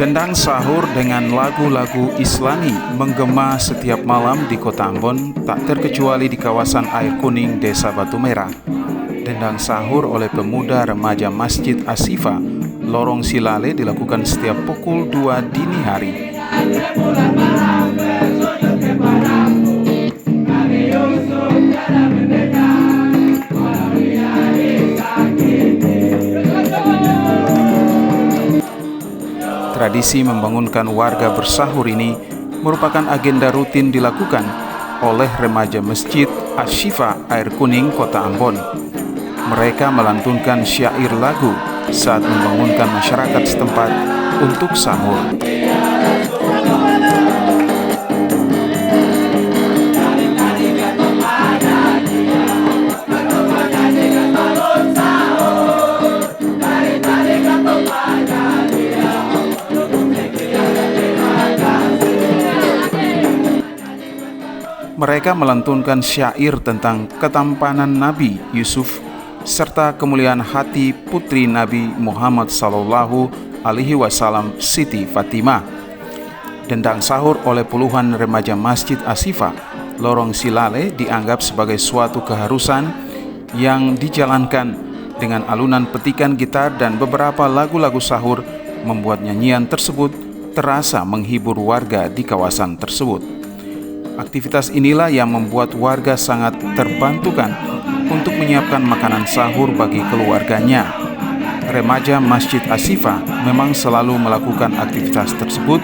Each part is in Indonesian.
Dendang sahur dengan lagu-lagu Islami menggema setiap malam di Kota Ambon, tak terkecuali di kawasan Air Kuning, Desa Batu Merah. Dendang sahur oleh pemuda remaja Masjid Ashifa, Lorong Silale dilakukan setiap pukul 2 dini hari. Tradisi membangunkan warga bersahur ini merupakan agenda rutin dilakukan oleh remaja Masjid Ashifa Air Kuning, Kota Ambon. Mereka melantunkan syair lagu saat membangunkan masyarakat setempat untuk sahur. Mereka melantunkan syair tentang ketampanan Nabi Yusuf serta kemuliaan hati putri Nabi Muhammad Sallallahu Alaihi Wasallam, Siti Fatimah. Dendang sahur oleh puluhan remaja Masjid Ashifa, Lorong Silale dianggap sebagai suatu keharusan yang dijalankan dengan alunan petikan gitar dan beberapa lagu-lagu sahur, membuat nyanyian tersebut terasa menghibur warga di kawasan tersebut. Aktivitas inilah yang membuat warga sangat terbantukan untuk menyiapkan makanan sahur bagi keluarganya. Remaja Masjid Ashifa memang selalu melakukan aktivitas tersebut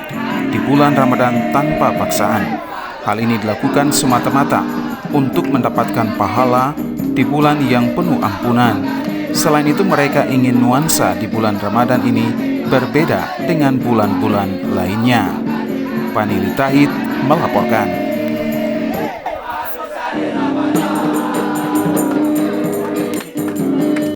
di bulan Ramadan tanpa paksaan. Hal ini dilakukan semata-mata untuk mendapatkan pahala di bulan yang penuh ampunan. Selain itu, mereka ingin nuansa di bulan Ramadan ini berbeda dengan bulan-bulan lainnya. Panili Tahid melaporkan.